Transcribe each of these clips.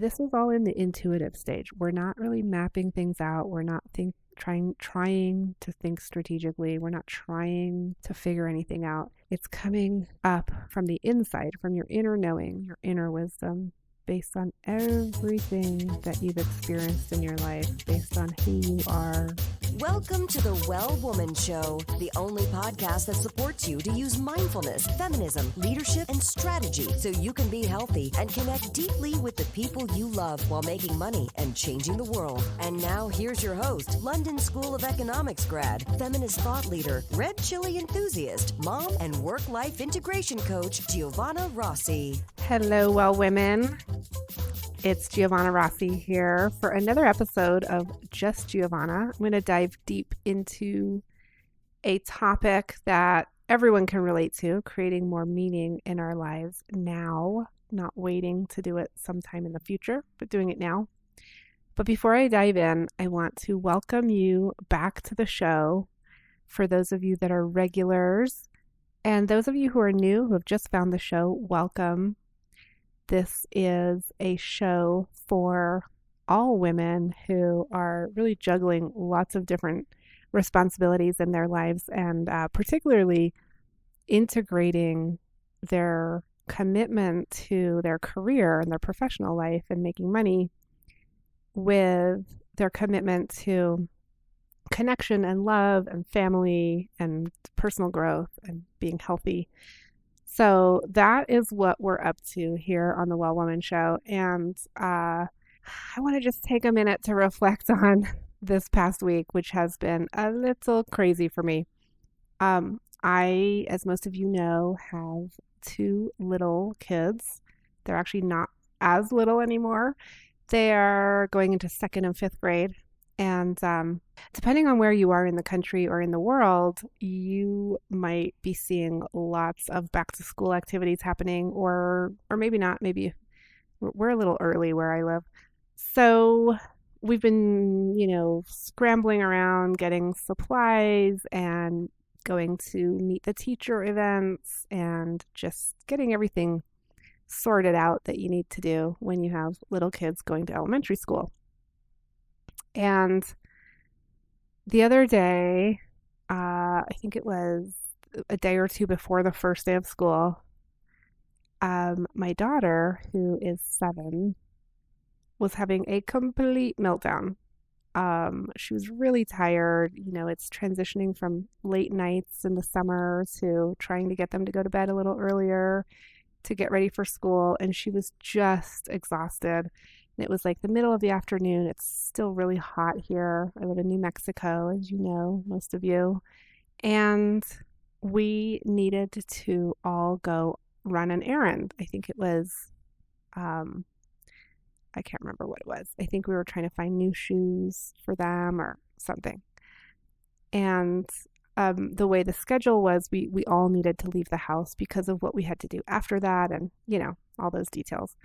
This is all in the intuitive stage. We're not really mapping things out. We're not trying to think strategically. We're not trying to figure anything out. It's coming up from the inside, from your inner knowing, your inner wisdom, based on everything that you've experienced in your life, based on who you are. Welcome to the Well Woman Show, the only podcast that supports you to use mindfulness, feminism, leadership, and strategy so you can be healthy and connect deeply with the people you love while making money and changing the world. And now here's your host, London School of Economics grad, feminist thought leader, red chili enthusiast, mom, and work-life integration coach, Giovanna Rossi. Hello, well women. It's Giovanna Rossi here for another episode of Just Giovanna. I'm going to dive deep into a topic that everyone can relate to, creating more meaning in our lives now, not waiting to do it sometime in the future, but doing it now. But before I dive in, I want to welcome you back to the show. For those of you that are regulars, and those of you who are new, who have just found the show, welcome. This is a show for all women who are really juggling lots of different responsibilities in their lives and particularly integrating their commitment to their career and their professional life and making money with their commitment to connection and love and family and personal growth and being healthy. So that is what we're up to here on the Well Woman Show. And I want to just take a minute to reflect on this past week, which has been a little crazy for me. I, as most of you know, have two little kids. They're actually not as little anymore. They are going into 2nd and 5th grade. And depending on where you are in the country or in the world, you might be seeing lots of back to school activities happening, or maybe not. Maybe we're a little early where I live. So we've been, scrambling around getting supplies and going to meet the teacher events and just getting everything sorted out that you need to do when you have little kids going to elementary school. And the other day, I think it was a day or two before the first day of school, my daughter, who is 7, was having a complete meltdown. She was really tired. It's transitioning from late nights in the summer to trying to get them to go to bed a little earlier to get ready for school. And she was just exhausted. It was like the middle of the afternoon. It's still really hot here. I live in New Mexico, as you know, most of you. And we needed to all go run an errand. I think it was, I can't remember what it was. I think we were trying to find new shoes for them or something. And the way the schedule was, we all needed to leave the house because of what we had to do after that and, all those details.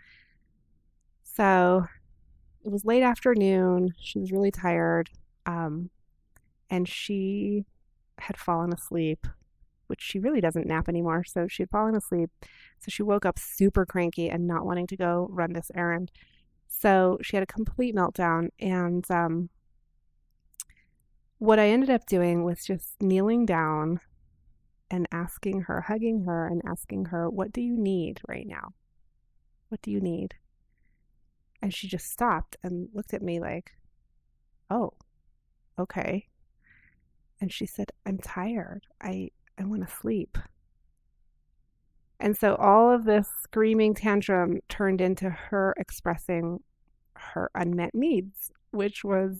So it was late afternoon. She was really tired. And she had fallen asleep, which she really doesn't nap anymore. So she had fallen asleep. So she woke up super cranky and not wanting to go run this errand. So she had a complete meltdown. And what I ended up doing was just kneeling down and asking her, hugging her and asking her, what do you need right now? What do you need? And she just stopped and looked at me like, oh, okay. And she said, I'm tired. I want to sleep. And so all of this screaming tantrum turned into her expressing her unmet needs, which was,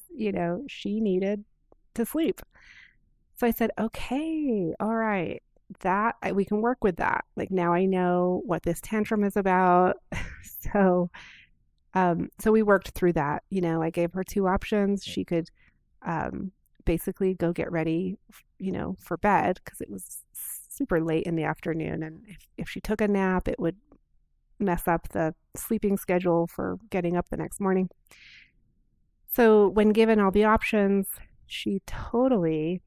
she needed to sleep. So I said, okay, all right, we can work with that. Like now I know what this tantrum is about. So we worked through that. I gave her 2 options. She could basically go get ready, for bed because it was super late in the afternoon. And if she took a nap, it would mess up the sleeping schedule for getting up the next morning. So when given all the options, she totally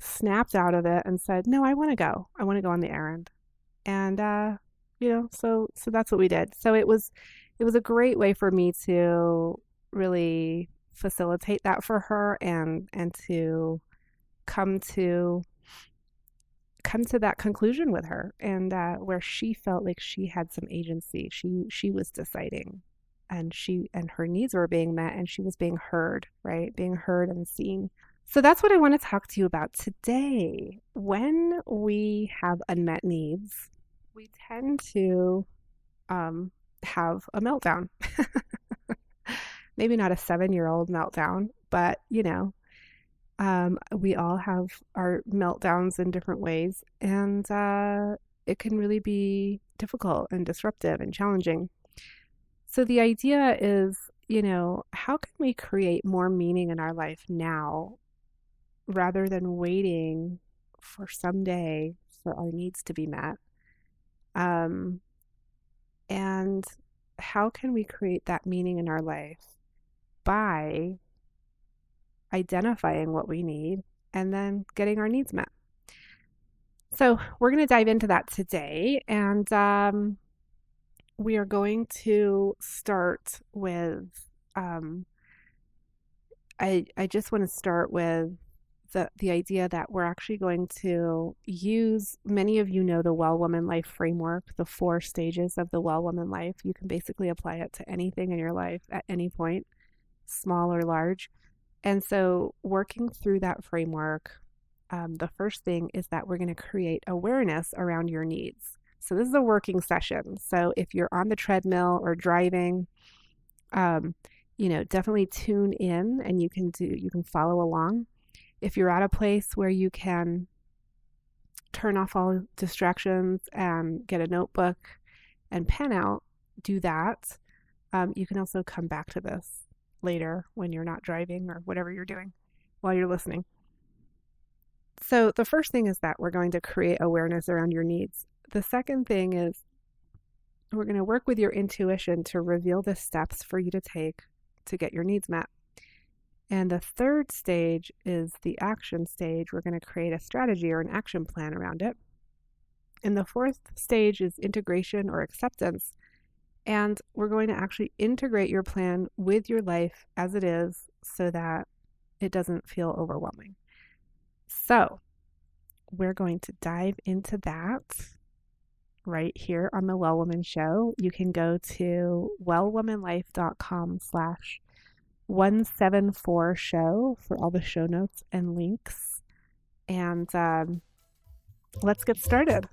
snapped out of it and said, no, I want to go. I want to go on the errand. And, so that's what we did. So it was it was a great way for me to really facilitate that for her and to come to come to that conclusion with her, and where she felt like she had some agency. She was deciding, and her needs were being met, and she was being heard, right? Being heard and seen. So that's what I want to talk to you about today. When we have unmet needs, we tend to um, have a meltdown. Maybe not a 7-year old meltdown, but we all have our meltdowns in different ways, and it can really be difficult and disruptive and challenging. So the idea is, how can we create more meaning in our life now rather than waiting for someday for our needs to be met? Um, and how can we create that meaning in our life by identifying what we need and then getting our needs met? So we're going to dive into that today, and we are going to start with. Um, I just want to start with the idea that we're actually going to use. Many of you know the Well Woman Life framework, the 4 stages of the Well Woman Life. You can basically apply it to anything in your life at any point, small or large. And so, working through that framework, the first thing is that we're going to create awareness around your needs. So, this is a working session. So, if you're on the treadmill or driving, um, definitely tune in, and you can follow along. If you're at a place where you can turn off all distractions and get a notebook and pen out, do that. You can also come back to this later when you're not driving or whatever you're doing while you're listening. So the first thing is that we're going to create awareness around your needs. The second thing is we're going to work with your intuition to reveal the steps for you to take to get your needs met. And the third stage is the action stage. We're going to create a strategy or an action plan around it. And the fourth stage is integration or acceptance. And we're going to actually integrate your plan with your life as it is so that it doesn't feel overwhelming. So we're going to dive into that right here on the Well Woman Show. You can go to wellwomanlife.com/174 show for all the show notes and links. And let's get started.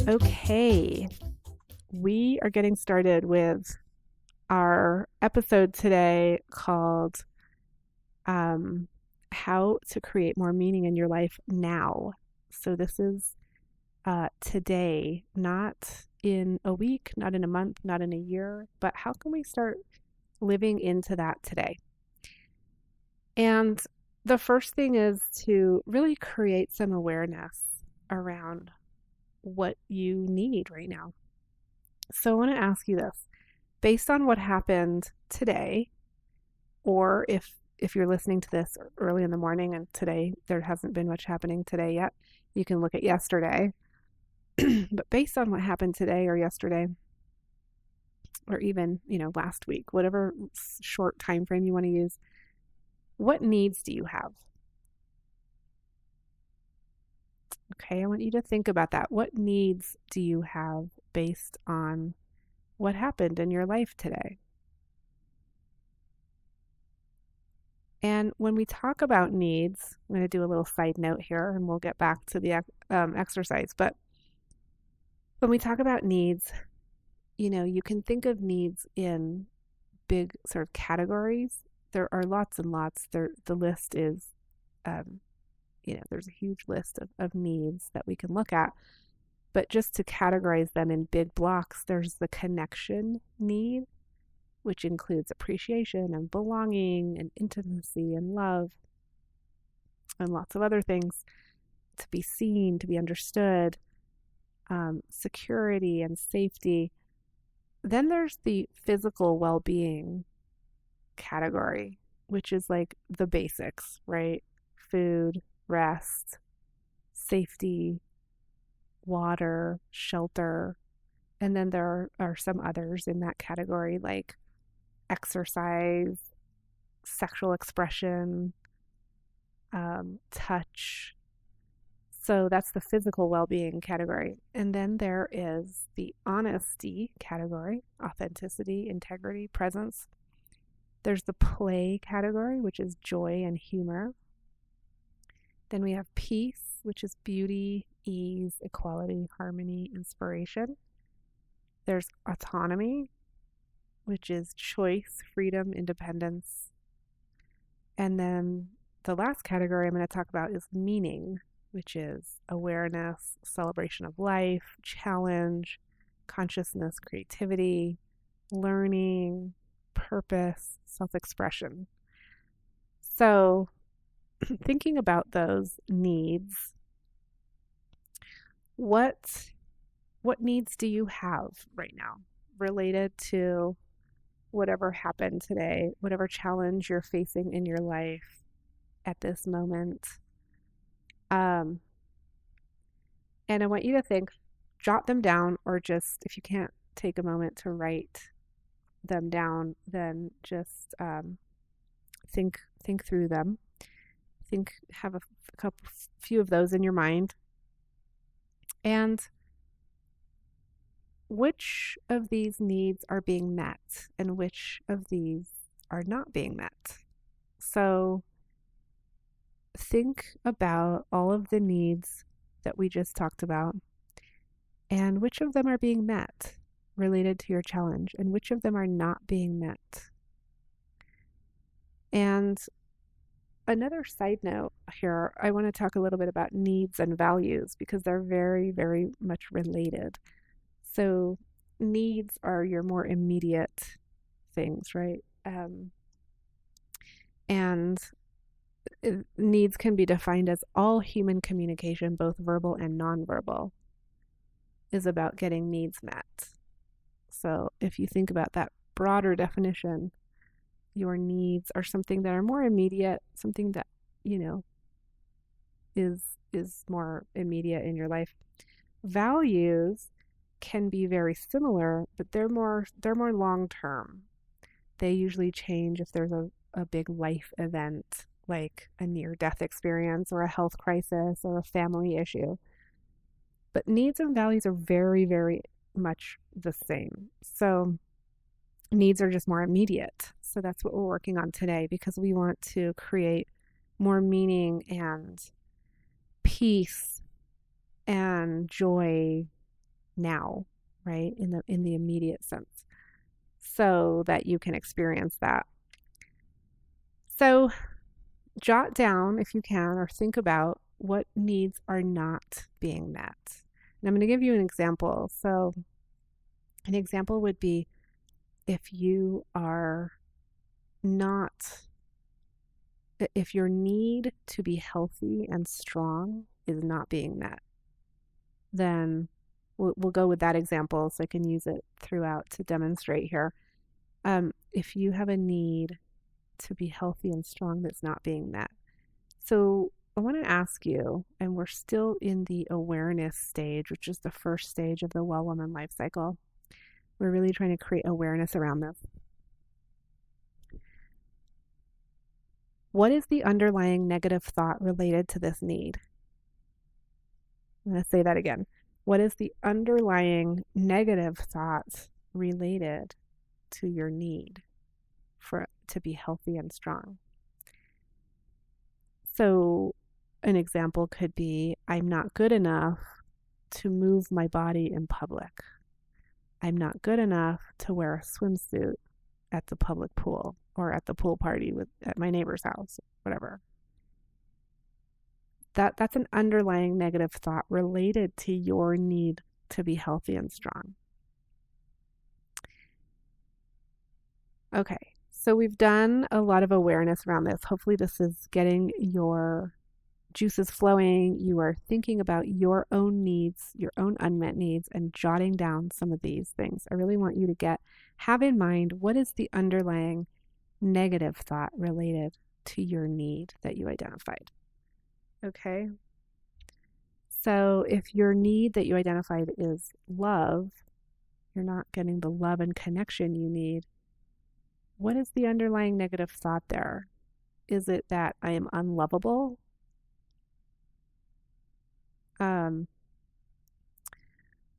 Okay. We are getting started with our episode today called How to Create More Meaning in Your Life Now. So this is today, not in a week, not in a month, not in a year, but how can we start living into that today? And the first thing is to really create some awareness around what you need right now. So I want to ask you this. Based on what happened today, or if you're listening to this early in the morning and today there hasn't been much happening today yet, you can look at yesterday. But based on what happened today or yesterday, or even, last week, whatever short time frame you want to use, what needs do you have? Okay, I want you to think about that. What needs do you have based on what happened in your life today? And when we talk about needs, I'm going to do a little side note here and we'll get back to the exercise. But when we talk about needs, you can think of needs in big sort of categories. There are lots and lots. The list is, there's a huge list of needs that we can look at. But just to categorize them in big blocks, there's the connection need, which includes appreciation and belonging and intimacy and love and lots of other things. To be seen, to be understood, security and safety. Then there's the physical well-being category, which is like the basics, right? Food, rest, safety, water, shelter, And then there are some others in that category, like exercise, sexual expression, touch. So that's the physical well being category. And then there is the honesty category, authenticity, integrity, presence. There's the play category, which is joy and humor. Then we have peace, which is beauty, ease, equality, harmony, inspiration. There's autonomy, which is choice, freedom, independence. And then the last category I'm going to talk about is meaning, which is awareness, celebration of life, challenge, consciousness, creativity, learning, purpose, self expression. So, thinking about those needs, what needs do you have right now related to whatever happened today, whatever challenge you're facing in your life at this moment? Um, and I want you to think, jot them down, or just if you can't take a moment to write them down, then just think through them. Have a few of those in your mind, and which of these needs are being met and which of these are not being met. So think about all of the needs that we just talked about and which of them are being met related to your challenge and which of them are not being met. And another side note here, I want to talk a little bit about needs and values because they're very, very much related. So needs are your more immediate things, right? And needs can be defined as all human communication, both verbal and nonverbal, is about getting needs met. So if you think about that broader definition, your needs are something that are more immediate, something that, is more immediate in your life. Values can be very similar, but they're more long term. They usually change if there's a big life event like a near death experience or a health crisis or a family issue. But needs and values are very, very much the same. So needs are just more immediate. So that's what we're working on today because we want to create more meaning and peace and joy now, right? In the immediate sense, so that you can experience that. So jot down if you can or think about what needs are not being met. And I'm going to give you an example. So an example would be if you are not, if your need to be healthy and strong is not being met, then we'll go with that example so I can use it throughout to demonstrate here. If you have a need to be healthy and strong that's not being met. So I want to ask you, and we're still in the awareness stage, which is the first stage of the Well Woman life cycle. We're really trying to create awareness around this. What is the underlying negative thought related to this need? I'm going to say that again. What is the underlying negative thought related to your need to be healthy and strong? So an example could be, I'm not good enough to move my body in public. I'm not good enough to wear a swimsuit at the public pool or at the pool party at my neighbor's house, whatever. That's an underlying negative thought related to your need to be healthy and strong. Okay, so we've done a lot of awareness around this. Hopefully this is getting your juices flowing. You are thinking about your own needs, your own unmet needs, and jotting down some of these things. I really want you to have in mind, what is the underlying negative thought related to your need that you identified? Okay. So if your need that you identified is love, You're not getting the love and connection you need. What is the underlying negative thought there? Is it that I am unlovable?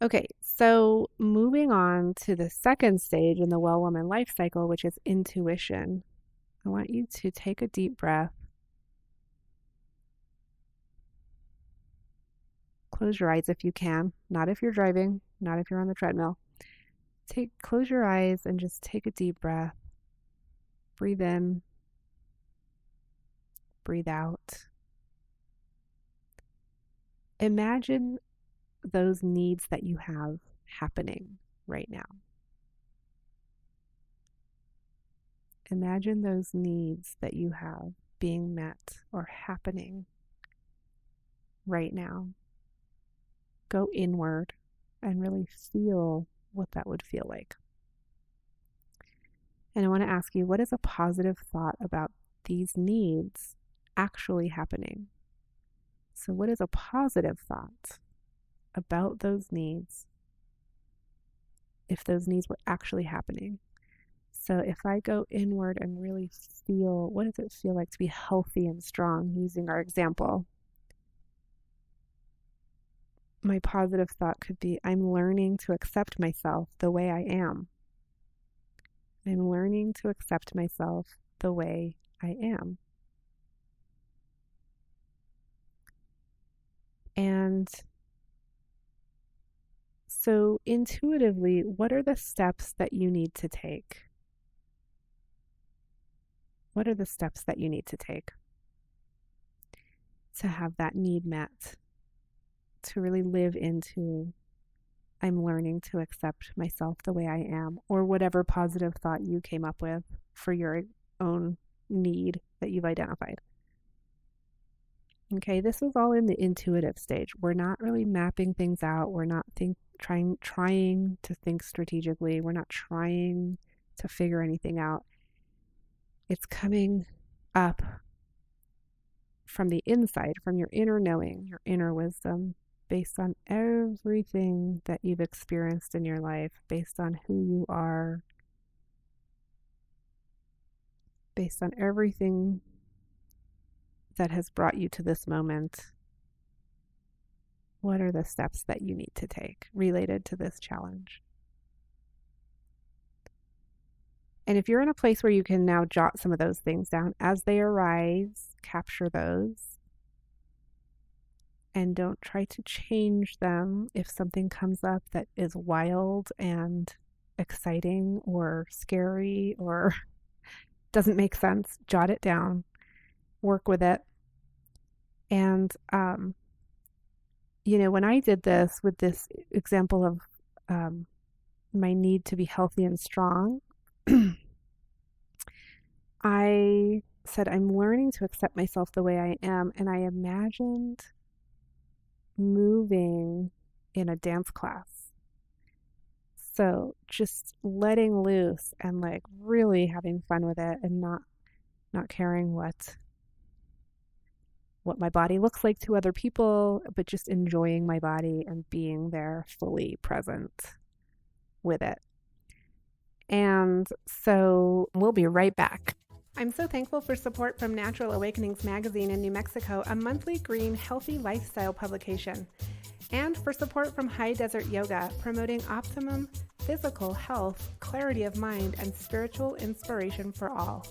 Okay, so moving on to the second stage in the well woman life cycle, which is intuition. I want you to take a deep breath. Close your eyes if you can, not if you're driving, not if you're on the treadmill. Close your eyes and just take a deep breath. Breathe in, breathe out. Imagine those needs that you have happening right now. Imagine those needs that you have being met or happening right now. Go inward and really feel what that would feel like. And I want to ask you, what is a positive thought about these needs actually happening? So what is a positive thought about those needs if those needs were actually happening? So if I go inward and really feel, what does it feel like to be healthy and strong, using our example? My positive thought could be, I'm learning to accept myself the way I am. I'm learning to accept myself the way I am. And so intuitively, what are the steps that you need to take? What are the steps that you need to take to have that need met? To really live into, I'm learning to accept myself the way I am, or whatever positive thought you came up with for your own need that you've identified. Okay, this is all in the intuitive stage. We're not really mapping things out. We're not trying to think strategically. We're not trying to figure anything out. It's coming up from the inside, from your inner knowing, your inner wisdom, based on everything that you've experienced in your life, based on who you are, based on everything that has brought you to this moment. What are the steps that you need to take related to this challenge? And if you're in a place where you can now jot some of those things down as they arise, capture those, and don't try to change them if something comes up that is wild and exciting or scary or doesn't make sense. Jot it down, work with it. And, when I did this with this example of my need to be healthy and strong, I said, I'm learning to accept myself the way I am. And I imagined moving in a dance class. So just letting loose and like really having fun with it and not caring what my body looks like to other people, but just enjoying my body and being there fully present with it. And so we'll be right back. I'm so thankful for support from Natural Awakenings magazine in New Mexico, a monthly green, healthy lifestyle publication, and for support from High Desert Yoga, promoting optimum physical health, clarity of mind, and spiritual inspiration for all.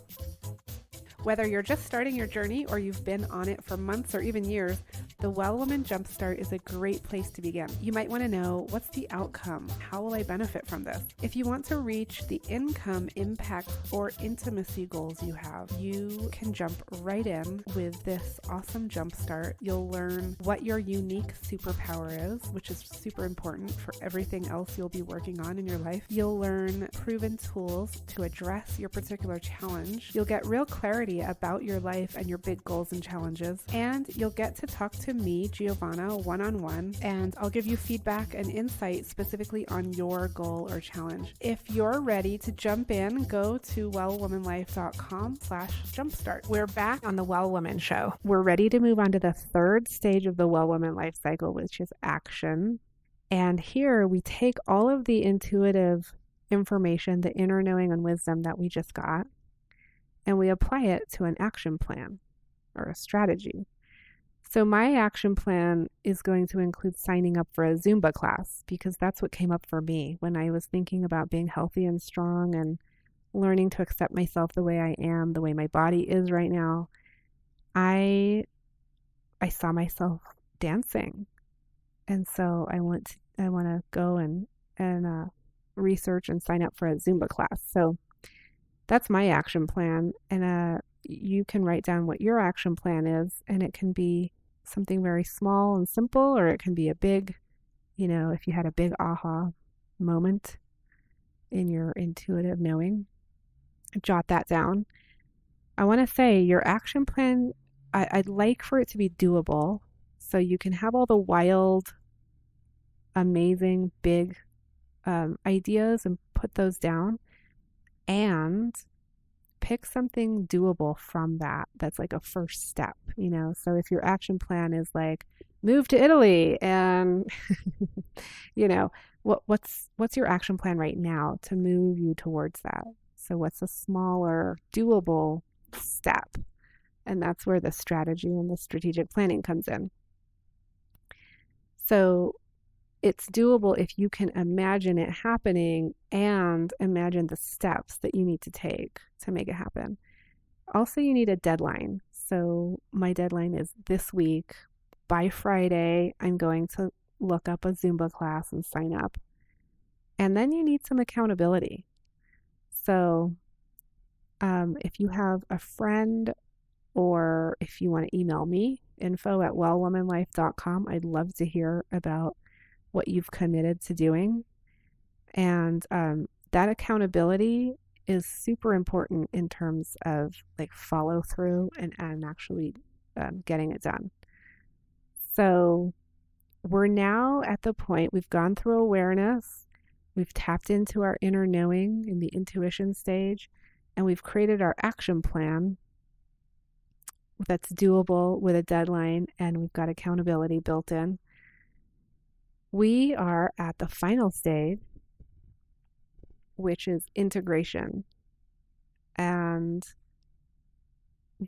Whether you're just starting your journey or you've been on it for months or even years, the Well Woman Jumpstart is a great place to begin. You might want to know, what's the outcome? How will I benefit from this? If you want to reach the income, impact, or intimacy goals you have, you can jump right in with this awesome Jumpstart. You'll learn what your unique superpower is, which is super important for everything else you'll be working on in your life. You'll learn proven tools to address your particular challenge. You'll get real clarity about your life and your big goals and challenges. And you'll get to talk to me, Giovanna, one-on-one, and I'll give you feedback and insight specifically on your goal or challenge. If you're ready to jump in, go to wellwomanlife.com/jumpstart. We're back on the Well Woman Show. We're ready to move on to the third stage of the Well Woman life cycle, which is action. And here we take all of the intuitive information, the inner knowing and wisdom that we just got, and we apply it to an action plan or a strategy. So my action plan is going to include signing up for a Zumba class because that's what came up for me when I was thinking about being healthy and strong and learning to accept myself the way I am, the way my body is right now. I saw myself dancing. And so I want to go and research and sign up for a Zumba class. So that's my action plan. And you can write down what your action plan is, and it can be something very small and simple, or it can be a big, if you had a big aha moment in your intuitive knowing, jot that down. I want to say your action plan, I'd like for it to be doable. So you can have all the wild, amazing, big ideas and put those down and pick something doable from that. That's like a first step. So if your action plan is like move to Italy and you know what's your action plan right now to move you towards that? So what's a smaller doable step? And that's where the strategy and the strategic planning comes in. So it's doable if you can imagine it happening and imagine the steps that you need to take to make it happen. Also, you need a deadline. So my deadline is this week. By Friday, I'm going to look up a Zumba class and sign up. And then you need some accountability. So if you have a friend or if you want to email me, info@wellwomanlife.com, I'd love to hear about what you've committed to doing. And that accountability is super important in terms of like follow through and actually getting it done. So we're now at the point we've gone through awareness, we've tapped into our inner knowing in the intuition stage, and we've created our action plan that's doable with a deadline, and we've got accountability built in. We are at the final stage, which is integration. And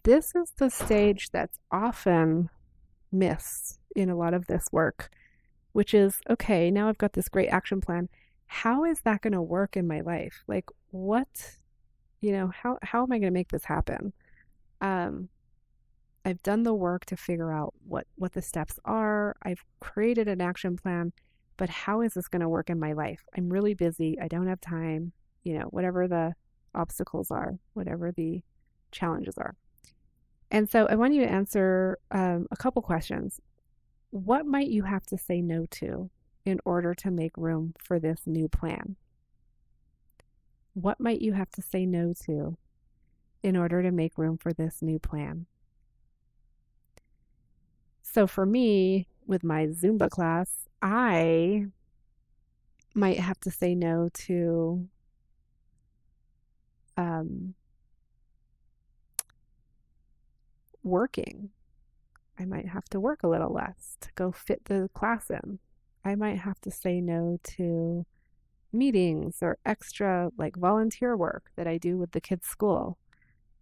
this is the stage that's often missed in a lot of this work, which is, okay, now I've got this great action plan. How is that going to work in my life? Like what, how am I going to make this happen? I've done the work to figure out what the steps are. I've created an action plan, but how is this going to work in my life? I'm really busy. I don't have time, whatever the obstacles are, whatever the challenges are. And so I want you to answer a couple questions. What might you have to say no to in order to make room for this new plan? What might you have to say no to in order to make room for this new plan? So for me, with my Zumba class, I might have to say no to working. I might have to work a little less to go fit the class in. I might have to say no to meetings or extra like volunteer work that I do with the kids' school.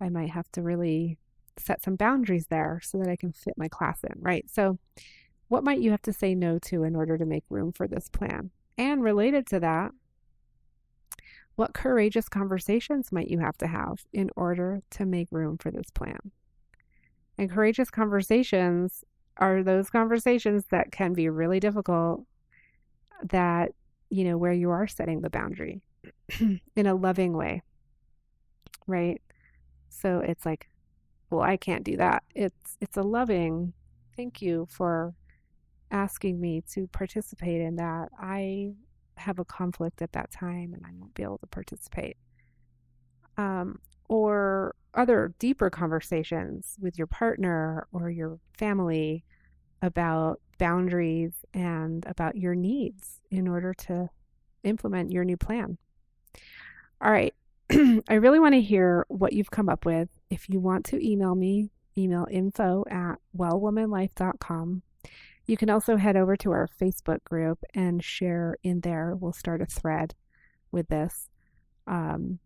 I might have to really set some boundaries there so that I can fit my class in, right? So what might you have to say no to in order to make room for this plan? And related to that, what courageous conversations might you have to have in order to make room for this plan? And courageous conversations are those conversations that can be really difficult, that, where you are setting the boundary in a loving way, right? So it's like, well, I can't do that. It's a loving, thank you for asking me to participate in that. I have a conflict at that time and I won't be able to participate. Or other deeper conversations with your partner or your family about boundaries and about your needs in order to implement your new plan. All right. I really want to hear what you've come up with. If you want to email me, email info@wellwomanlife.com. You can also head over to our Facebook group and share in there. We'll start a thread with this. And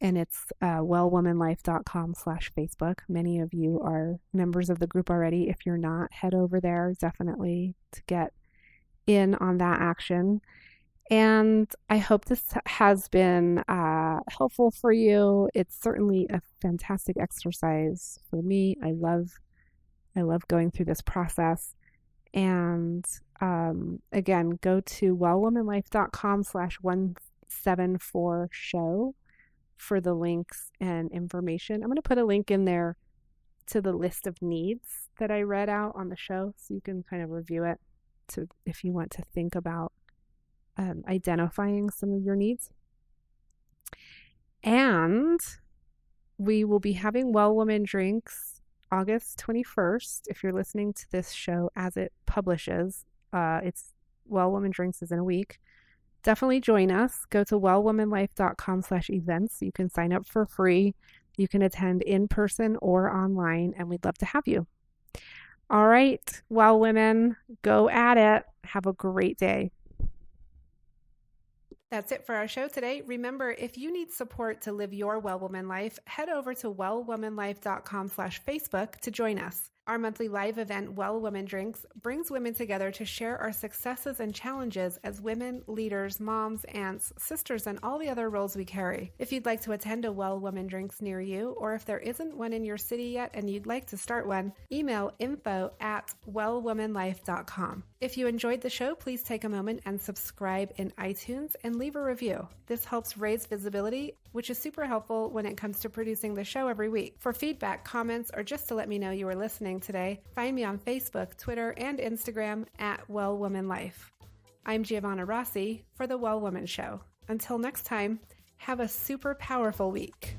it's wellwomanlife.com/Facebook. Many of you are members of the group already. If you're not, head over there definitely to get in on that action. And I hope this has been helpful for you. It's certainly a fantastic exercise for me. I love going through this process. And again, go to wellwomanlife.com/174show for the links and information. I'm going to put a link in there to the list of needs that I read out on the show, so you can kind of review it if you want to think about identifying some of your needs. And we will be having Well Woman Drinks August 21st. If you're listening to this show as it publishes, it's Well Woman Drinks is in a week. Definitely join us. Go to wellwomanlife.com/events. You can sign up for free. You can attend in person or online, and we'd love to have you. All right, well, women, go at it. Have a great day. That's it for our show today. Remember, if you need support to live your Well Woman life, head over to wellwomanlife.com/Facebook to join us. Our monthly live event, Well Woman Drinks, brings women together to share our successes and challenges as women, leaders, moms, aunts, sisters, and all the other roles we carry. If you'd like to attend a Well Woman Drinks near you, or if there isn't one in your city yet and you'd like to start one, email info@wellwomanlife.com. If you enjoyed the show, please take a moment and subscribe in iTunes and leave a review. This helps raise visibility, which is super helpful when it comes to producing the show every week. For feedback, comments, or just to let me know you were listening today, find me on Facebook, Twitter, and Instagram @WellWomanLife. I'm Giovanna Rossi for The Well Woman Show. Until next time, have a super powerful week.